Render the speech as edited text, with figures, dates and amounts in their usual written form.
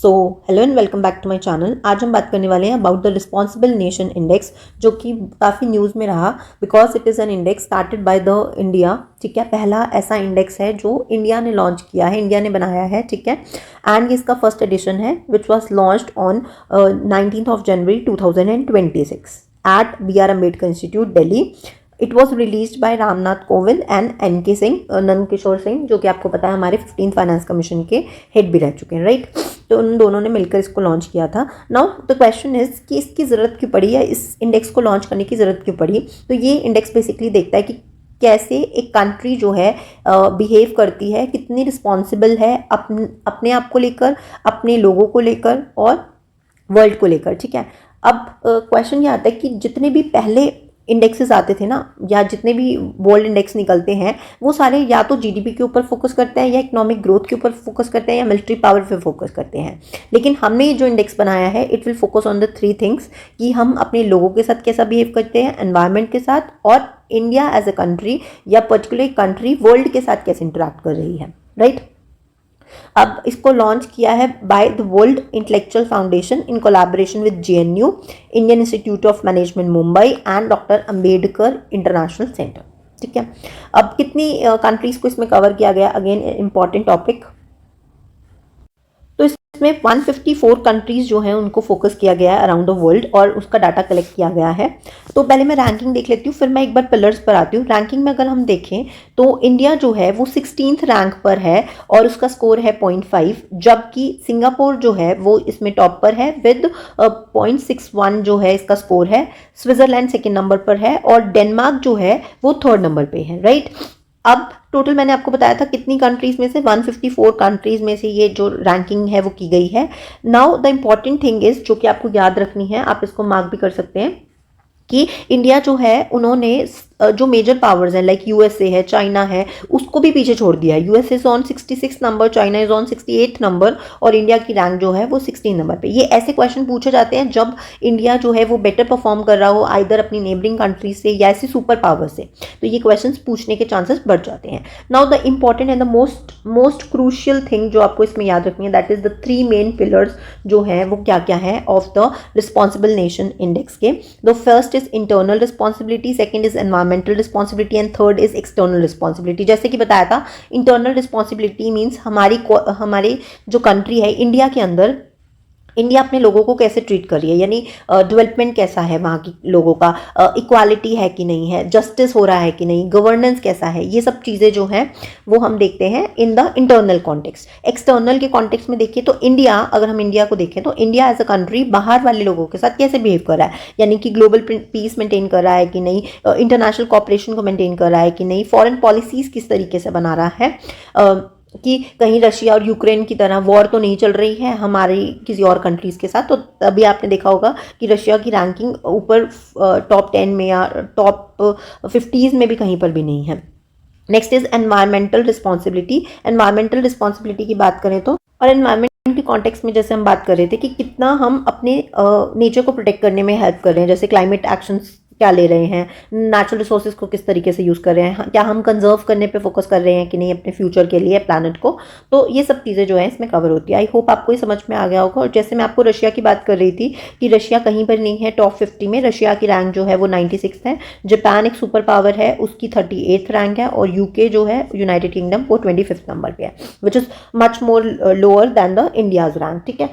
So hello and welcome back to my channel. आज हम बात करने वाले हैं about the responsible nation index, जो कि काफ़ी न्यूज़ में रहा because it is an index started by the India. ठीक है, पहला ऐसा इंडेक्स है जो इंडिया ने लॉन्च किया है, इंडिया ने बनाया है। ठीक है, एंड इसका फर्स्ट एडिशन है which was launched on 19th of January 2026 at B.R. Ambedkar Institute, Delhi. It was release by Ramnath Kovind and NK Singh, Nand Kishore Singh, जो कि आपको पता है हमारे 15th फाइनेंस कमीशन के हेड भी रह चुके हैं, राइट। तो उन दोनों ने मिलकर इसको लॉन्च किया था। नाउ द क्वेश्चन इज कि इसकी ज़रूरत क्यों पड़ी या इस इंडेक्स को लॉन्च करने की ज़रूरत क्यों पड़ी। तो ये इंडेक्स बेसिकली देखता है कि कैसे एक कंट्री जो है बिहेव करती है, कितनी रिस्पॉन्सिबल है अपने आप को लेकर, अपने लोगों को लेकर और वर्ल्ड को लेकर। ठीक है, अब क्वेश्चन ये आता है कि जितने भी पहले इंडेक्सेस आते थे ना, या जितने भी वर्ल्ड इंडेक्स निकलते हैं, वो सारे या तो जीडीपी के ऊपर फोकस करते हैं, या इकोनॉमिक ग्रोथ के ऊपर फोकस करते हैं, या मिलिट्री पावर पे फोकस करते हैं। लेकिन हमने जो इंडेक्स बनाया है, it will focus on the 3 things कि हम अपने लोगों के साथ कैसा बिहेव करते हैं, एनवायरनमेंट के साथ, और इंडिया एज अ कंट्री या पर्टिकुलर कंट्री वर्ल्ड के साथ कैसे इंटरेक्ट कर रही है, राइट। अब इसको लॉन्च किया है by the world intellectual foundation in collaboration with JNU, Indian institute of management Mumbai and doctor Ambedkar international centre. ठीक है, अब कितनी कंट्रीज को इसमें कवर किया गया, अगेन इंपॉर्टेंट टॉपिक। तो इसमें 154 कंट्रीज जो हैं उनको फोकस किया गया है अराउंड द वर्ल्ड, और उसका डाटा कलेक्ट किया गया है। तो पहले मैं रैंकिंग देख लेती हूँ, फिर मैं एक बार पिलर्स पर आती हूँ। रैंकिंग में अगर हम देखें तो इंडिया जो है वो 16th रैंक पर है और उसका स्कोर है 0.5, जबकि सिंगापुर जो है वो इसमें टॉप पर है विद 0.61 जो है इसका स्कोर है। स्विट्जरलैंड सेकेंड नंबर पर है और डेनमार्क जो है वो थर्ड नंबर पे है, राइट। अब टोटल मैंने आपको बताया था कितनी कंट्रीज में से, 154 कंट्रीज में से ये जो रैंकिंग है वो की गई है। Now the important thing is, जो कि आपको याद रखनी है, आप इसको मार्क भी कर सकते हैं, कि इंडिया जो है उन्होंने जो मेजर पावर्स हैं लाइक USA है, चाइना है, उसको भी पीछे छोड़ दिया है। US is on 66 number, China is on 68 number, और इंडिया की रैंक जो है वो 16 नंबर पे। ये ऐसे क्वेश्चन पूछे जाते हैं जब इंडिया जो है वो बेटर परफॉर्म कर रहा हो, आइदर अपनी नेबरिंग कंट्री से या ऐसी सुपर पावर से, तो ये क्वेश्चन पूछने के चांसेस बढ़ जाते हैं। Now the important and the most crucial thing जो आपको इसमें याद रखनी है, that is the 3 main pillars जो है वो क्या क्या है of the responsible nation index के। The first is internal responsibility, second is environmental responsibility and third is external responsibility. जैसे कि बताया था, इंटरनल रिस्पॉन्सिबिलिटी मीन्स हमारी जो कंट्री है इंडिया के अंदर, इंडिया अपने लोगों को कैसे ट्रीट कर रही है, यानी डेवलपमेंट कैसा है वहाँ की लोगों का, इक्वालिटी है कि नहीं है, जस्टिस हो रहा है कि नहीं, गवर्नेंस कैसा है, ये सब चीज़ें जो हैं वो हम देखते हैं in the internal context. External के कॉन्टेक्स्ट में देखिए तो इंडिया, अगर हम इंडिया को देखें तो इंडिया एज अ कंट्री बाहर वाले लोगों के साथ कैसे बिहेव कर रहा है, यानी कि ग्लोबल पीस मेंटेन कर रहा है कि नहीं, इंटरनेशनल कॉपरेशन को मेंटेन कर रहा है कि नहीं, फॉरेन पॉलिसीज़ किस तरीके से बना रहा है, कि कहीं रशिया और यूक्रेन की तरह वॉर तो नहीं चल रही है हमारी किसी और कंट्रीज़ के साथ। तो तभी आपने देखा होगा कि रशिया की रैंकिंग ऊपर टॉप 10 में या टॉप 50s में भी कहीं पर भी नहीं है। Next is environmental responsibility. Environmental responsibility की बात करें तो, और एनवायरमेंट के कॉन्टेक्स्ट में जैसे हम बात कर रहे थे कि कितना हम अपने नेचर को प्रोटेक्ट करने में हेल्प कर रहे हैं, जैसे क्लाइमेट एक्शंस क्या ले रहे हैं, नेचुरल रिसोर्सेज को किस तरीके से यूज़ कर रहे हैं, क्या हम कंजर्व करने पे फोकस कर रहे हैं कि नहीं अपने फ्यूचर के लिए प्लैनेट को। तो ये सब चीज़ें जो है इसमें कवर होती है। आई होप आपको ये समझ में आ गया होगा। और जैसे मैं आपको रशिया की बात कर रही थी कि रशिया कहीं पर नहीं है टॉप 50 में, रशिया की रैंक जो है वो 96 है। जापान एक सुपर पावर है, उसकी 38th रैंक है, और UK जो है यूनाइटेड किंगडम वो 25th नंबर पे है, which is much more lower than the India's rank. ठीक है,